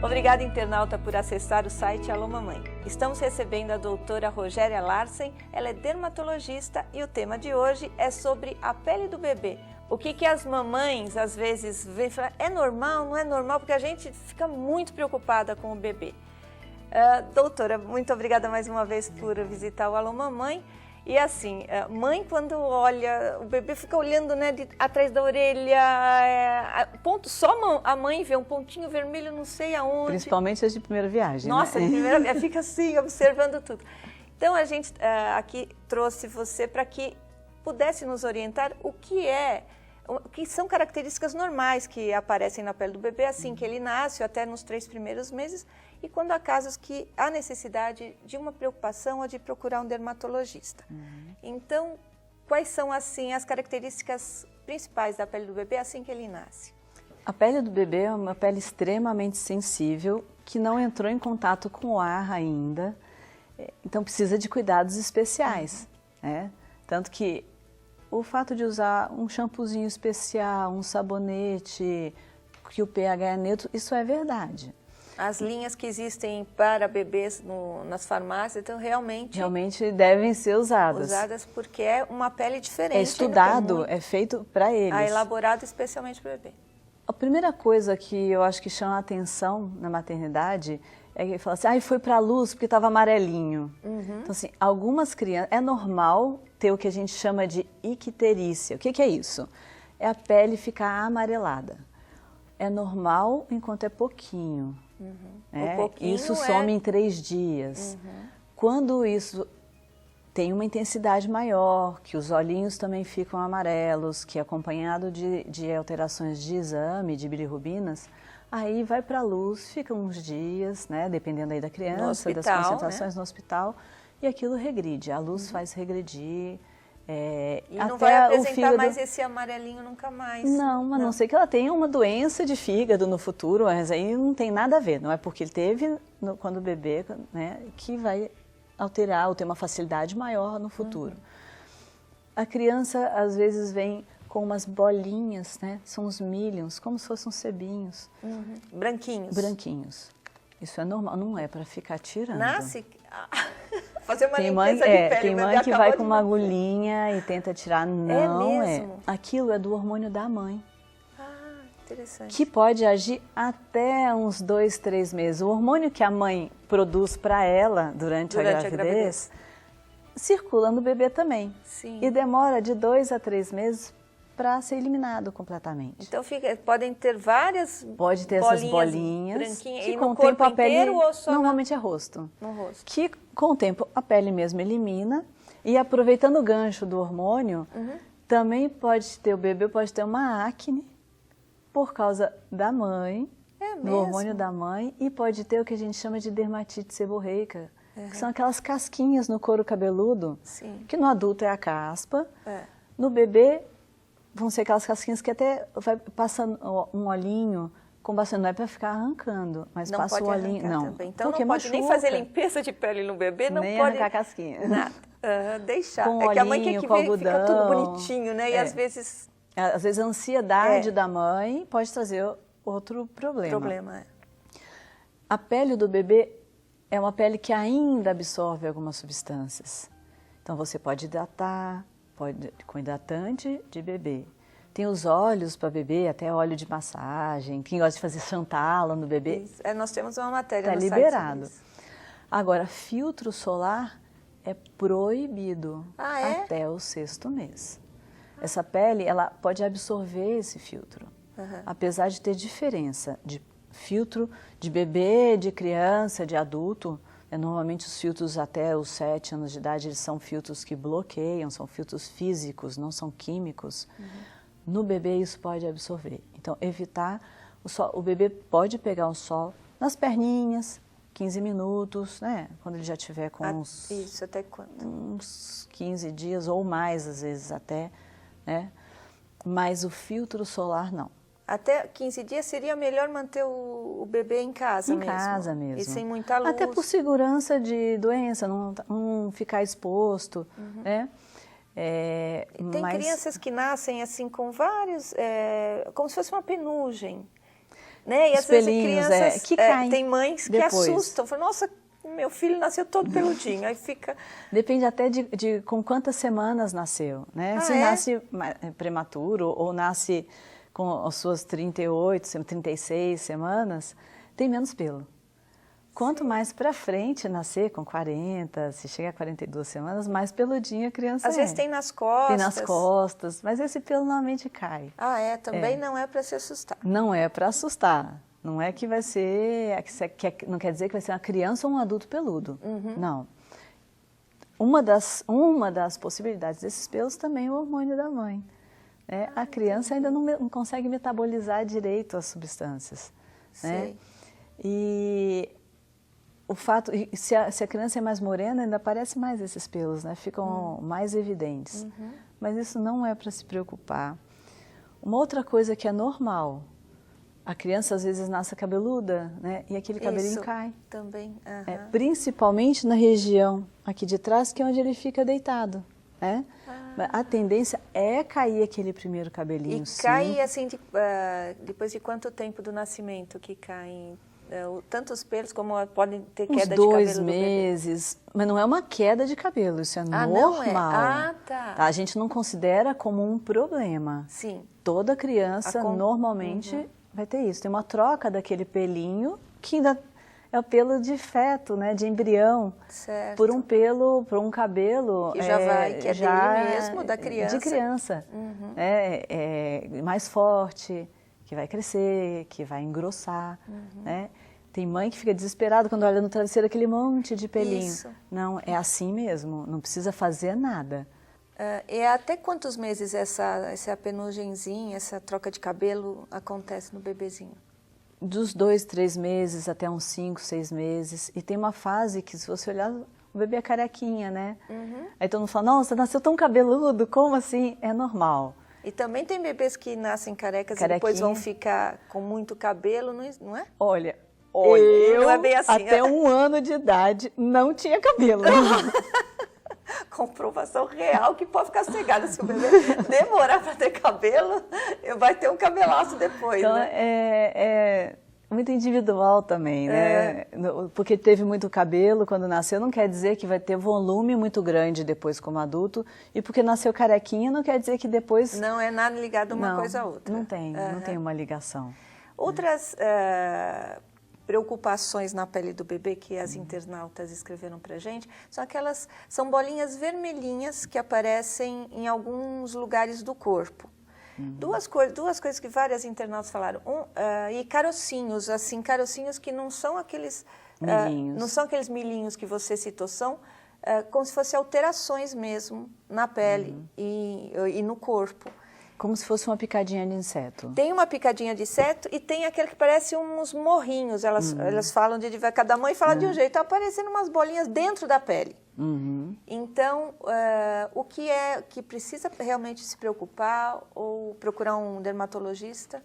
Obrigada, internauta, por acessar o site Alô Mamãe. Estamos recebendo a doutora Rogéria Larsen, ela é dermatologista e o tema de hoje é sobre a pele do bebê. O que as mamães às vezes veem e falam, é normal, não é normal? Porque a gente fica muito preocupada com o bebê. Doutora, muito obrigada mais uma vez por visitar o Alô Mamãe. E assim, mãe quando olha, o bebê fica olhando, né, atrás da orelha, só a mãe vê um pontinho vermelho não sei aonde. Principalmente as de primeira viagem. Nossa, né? de primeira viagem, fica assim, observando tudo. Então a gente aqui trouxe você para que pudesse nos orientar o que são características normais que aparecem na pele do bebê assim que ele nasce, até nos 3 primeiros meses, e quando há casos que há necessidade de uma preocupação ou de procurar um dermatologista. Então, quais são assim as características principais da pele do bebê assim que ele nasce? A pele do bebê é uma pele extremamente sensível, que não entrou em contato com o ar ainda, então precisa de cuidados especiais, né? Tanto que o fato de usar um shampoozinho especial, um sabonete, que o pH é neutro, isso é verdade. As linhas que existem para bebês nas farmácias, então realmente devem ser usadas. Usadas porque é uma pele diferente. É estudado, é feito para eles. Elaborado especialmente para o bebê. A primeira coisa que eu acho que chama a atenção na maternidade é que fala assim, foi para a luz porque estava amarelinho. Então assim, algumas crianças, é normal ter o que a gente chama de icterícia. O que é isso? É a pele ficar amarelada. É normal enquanto é pouquinho. Isso some em 3 dias. Quando isso tem uma intensidade maior, que os olhinhos também ficam amarelos, que é acompanhado de alterações de exame, de bilirrubinas, aí vai para a luz, fica uns dias, né, dependendo aí da criança, das concentrações no hospital, e aquilo regride, a luz faz regredir. E não vai apresentar mais esse amarelinho nunca mais. Não, a não ser que ela tenha uma doença de fígado no futuro, mas aí não tem nada a ver, não é porque ele teve quando bebê, né, que vai alterar ou ter uma facilidade maior no futuro. A criança às vezes vem com umas bolinhas, né, são os millions, como se fossem uns sebinhos. Branquinhos. Branquinhos. Isso é normal, não é para ficar tirando. Nasce... Fazer uma tem mãe, de pele, tem mãe que vai com uma agulhinha e tenta tirar, não é. Aquilo é do hormônio da mãe. Interessante. Que pode agir até uns 2, 3 meses. O hormônio que a mãe produz para ela durante a gravidez circula no bebê também. Sim. E demora de 2 a 3 meses para ser eliminado completamente. Então podem ter várias Pode ter essas bolinhas que e com o tempo a pele inteiro, ou só normalmente é rosto. No rosto. Que com o tempo a pele mesmo elimina e aproveitando o gancho do hormônio, também o bebê pode ter uma acne por causa da mãe, do hormônio da mãe, e pode ter o que a gente chama de dermatite seborreica, que são aquelas casquinhas no couro cabeludo, que no adulto é a caspa, no bebê vão ser aquelas casquinhas que até vai passando um olhinho com bastante, não é para ficar arrancando, mas não passa o olhinho. Não, também. Então não pode nem fazer limpeza de pele no bebê, não nem pode arrancar casquinha. Nada. Deixar. Com que a mãe quer que algodão, fica tudo bonitinho, né? E às vezes a ansiedade da mãe pode trazer outro problema. A pele do bebê é uma pele que ainda absorve algumas substâncias. Então você pode hidratar, com hidratante de bebê. Tem os óleos para bebê, até óleo de massagem. Quem gosta de fazer xantala no bebê. Nós temos uma matéria no site. Está liberado. Agora, filtro solar é proibido até o 6º mês. Essa pele, ela pode absorver esse filtro. Apesar de ter diferença de filtro de bebê, de criança, de adulto. Normalmente os filtros até os 7 anos de idade, eles são filtros que bloqueiam, são filtros físicos, não são químicos. No bebê isso pode absorver. Então evitar o sol. O bebê pode pegar o sol nas perninhas, 15 minutos, né? Quando ele já tiver com Isso, até quando? Uns 15 dias ou mais, às vezes até, né? Mas o filtro solar não. Até 15 dias seria melhor manter o bebê em casa mesmo. Em casa mesmo. E sem muita luz. Até por segurança de doença, não ficar exposto, né? Tem crianças que nascem assim com vários, como se fosse uma penugem. Né? E Os às vezes pelinhos, crianças, que caem tem mães que depois. assustam, falam, nossa, meu filho nasceu todo peludinho, aí fica... Depende até de com quantas semanas nasceu, né? Se nasce prematuro ou nasce com as suas 38, 36 semanas, tem menos pelo. Quanto mais para frente nascer, com 40, se chega a 42 semanas, mais peludinha a criança Às vezes tem nas costas. Tem nas costas, mas esse pelo normalmente cai. Também não é para se assustar. Não é para assustar. Não é que vai ser, não quer dizer que vai ser uma criança ou um adulto peludo. Não. Uma das possibilidades desses pelos também é o hormônio da mãe. A criança ainda não consegue metabolizar direito as substâncias. Né? E o fato, se a criança é mais morena, ainda aparece mais esses pelos, né? Ficam mais evidentes. Mas isso não é para se preocupar. Uma outra coisa que é normal, a criança às vezes nasce cabeluda, né? E aquele cabelinho cai. Também. Principalmente na região aqui de trás, que é onde ele fica deitado. Né? A tendência é cair aquele primeiro cabelinho. E cai assim, depois de quanto tempo do nascimento que caem? Tantos pelos como podem ter queda de cabelo? Uns 2 meses, mas não é uma queda de cabelo, isso é normal. Tá. A gente não considera como um problema. Sim. Toda criança normalmente vai ter isso. Tem uma troca daquele pelinho, que ainda é o pelo de feto, né, de embrião, certo. por um cabelo que já vai, que é dele mesmo, da criança. De criança. Mais forte, que vai crescer, que vai engrossar, né? Tem mãe que fica desesperada quando olha no travesseiro aquele monte de pelinho. Isso. Não, é assim mesmo, não precisa fazer nada. E até quantos meses essa penugenzinha, essa troca de cabelo acontece no bebezinho? Dos 2, 3 meses até uns 5, 6 meses. E tem uma fase que, se você olhar, o bebê é carequinha, né? Aí todo mundo fala, nossa, nasceu tão cabeludo, como assim? É normal. E também tem bebês que nascem carecas e depois vão ficar com muito cabelo, não é? Olha, não é bem assim. Até 1 ano de idade não tinha cabelo. Comprovação real que pode ficar cegada. Se o bebê demorar para ter cabelo, vai ter um cabelaço depois, então, né? É muito individual também, né? Porque teve muito cabelo quando nasceu, não quer dizer que vai ter volume muito grande depois como adulto. E porque nasceu carequinha, não quer dizer que depois... Não é nada ligado uma coisa a outra. Não tem uma ligação. Outras preocupações na pele do bebê que as internautas escreveram pra gente são bolinhas vermelhinhas que aparecem em alguns lugares do corpo. Duas coisas que várias internautas falaram. E carocinhos, assim, carocinhos que não são aqueles milhinhos. Não são aqueles milhinhos que você citou, são como se fossem alterações mesmo na pele e no corpo. Como se fosse uma picadinha de inseto. Tem uma picadinha de inseto e tem aquele que parece uns morrinhos. Elas falam cada mãe fala de um jeito, tá aparecendo umas bolinhas dentro da pele. Então, o que é que precisa realmente se preocupar ou procurar um dermatologista?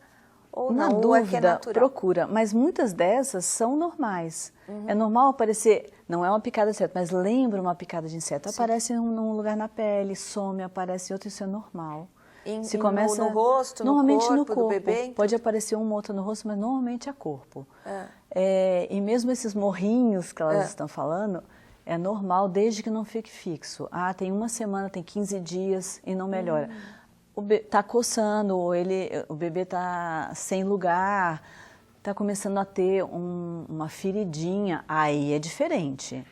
Ou na não, dúvida, ou é que é natural? procura, mas muitas dessas são normais. É normal aparecer, não é uma picada de inseto, mas lembra uma picada de inseto. Aparece num lugar na pele, some, aparece em outro, isso é normal. Se começa no rosto, normalmente no corpo do bebê? Pode aparecer uma outra no rosto, mas normalmente é corpo. E mesmo esses morrinhos que elas estão falando, é normal desde que não fique fixo. Tem 1 semana, tem 15 dias e não melhora. Está coçando, o bebê está sem lugar, está começando a ter uma feridinha, aí é diferente.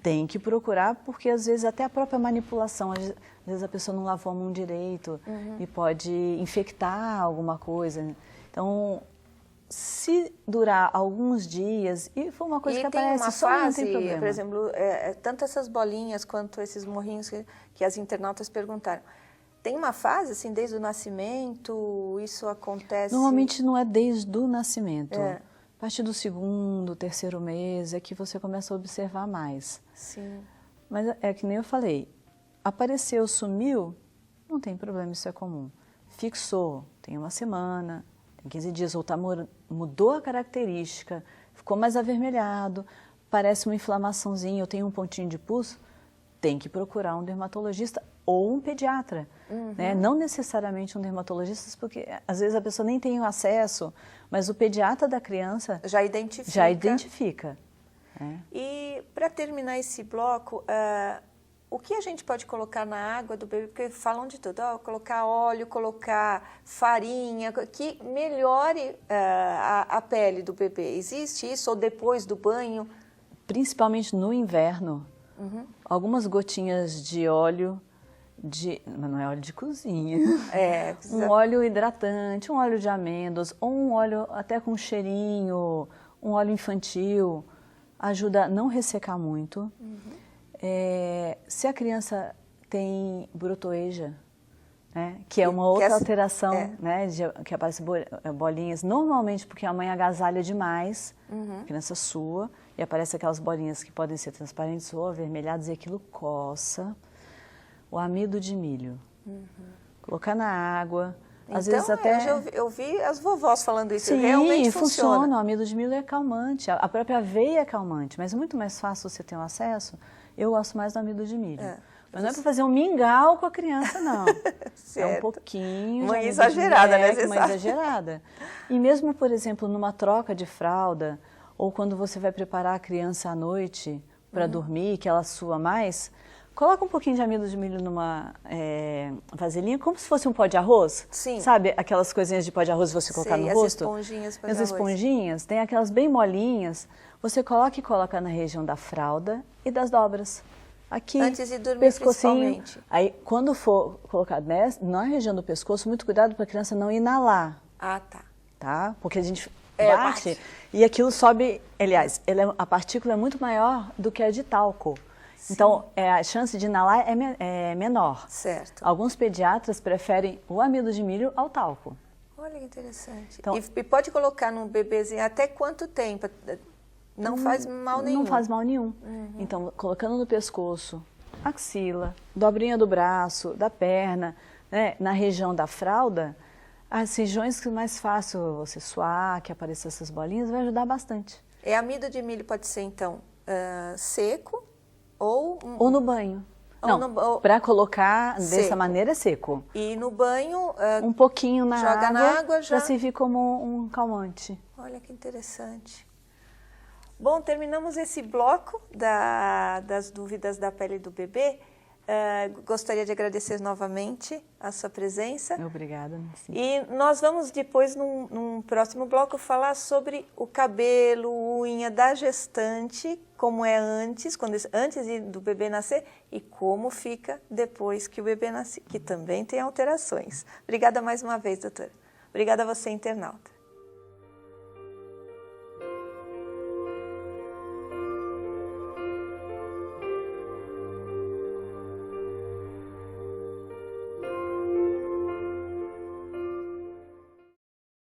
Tem que procurar, porque às vezes até a própria manipulação, às vezes a pessoa não lavou a mão direito e pode infectar alguma coisa. Então, se durar alguns dias e for uma coisa que aparece só, não tem problema. Por exemplo, tanto essas bolinhas quanto esses morrinhos que as internautas perguntaram, tem uma fase, assim, desde o nascimento, isso acontece? Normalmente não é desde o nascimento. A partir do 2º, 3º mês é que você começa a observar mais. Sim. Mas é que nem eu falei, apareceu, sumiu, não tem problema, isso é comum. Fixou, tem 1 semana, tem 15 dias, ou mudou a característica, ficou mais avermelhado, parece uma inflamaçãozinha, ou tem um pontinho de pulso, tem que procurar um dermatologista ou um pediatra, né? Não necessariamente um dermatologista, porque às vezes a pessoa nem tem o acesso, mas o pediatra da criança já identifica. Já identifica. E para terminar esse bloco, o que a gente pode colocar na água do bebê? Porque falam de tudo, colocar óleo, colocar farinha, que melhore a pele do bebê. Existe isso? Ou depois do banho? Principalmente no inverno, algumas gotinhas de óleo, mas não é óleo de cozinha, um óleo hidratante, um óleo de amêndoas, ou um óleo até com cheirinho, um óleo infantil, ajuda a não ressecar muito. Se a criança tem brotoeja, né, que é uma outra alteração, né, que aparece bolinhas, normalmente porque a mãe agasalha demais, a criança sua, e aparece aquelas bolinhas que podem ser transparentes ou avermelhadas, e aquilo coça. O amido de milho, colocar na água, às vezes até... eu vi as vovós falando isso, Sim, realmente funciona. O amido de milho é calmante, a própria aveia é calmante, mas é muito mais fácil você ter um acesso. Eu gosto mais do amido de milho. Mas não é para fazer um mingau com a criança, não. É um pouquinho. Mãe exagerada, né? Mãe exagerada. E mesmo, por exemplo, numa troca de fralda, ou quando você vai preparar a criança à noite para dormir, que ela sua mais, coloca um pouquinho de amido de milho numa vasilhinha, como se fosse um pó de arroz. Sim. Sabe aquelas coisinhas de pó de arroz que você colocar no rosto? As esponjinhas para As esponjinhas, tem aquelas bem molinhas. Você coloca na região da fralda e das dobras. Aqui, antes de dormir, pescocinho. principalmente. Aí, quando for colocar na região do pescoço, muito cuidado para a criança não inalar. Ah, tá. Tá? Porque a gente bate e aquilo sobe. Aliás, a partícula é muito maior do que a de talco. Sim. Então, a chance de inalar é menor. Certo. Alguns pediatras preferem o amido de milho ao talco. Olha que interessante. Então, e pode colocar num bebezinho até quanto tempo? Não faz mal nenhum. Não faz mal nenhum. Então, colocando no pescoço, axila, dobrinha do braço, da perna, né, na região da fralda, as regiões que é mais fácil você suar, que apareçam essas bolinhas, vai ajudar bastante. Amido de milho pode ser, então, seco ou... Ou no banho. Não, para colocar dessa maneira é seco. E no banho... um pouquinho na água. Joga na água já... Para servir como um calmante. Olha que interessante. Bom, terminamos esse bloco das dúvidas da pele do bebê. Gostaria de agradecer novamente a sua presença. Obrigada, Nancy. E nós vamos depois, num próximo bloco, falar sobre o cabelo, unha da gestante, como é antes do bebê nascer e como fica depois que o bebê nasce, que também tem alterações. Obrigada mais uma vez, doutora. Obrigada a você, internauta.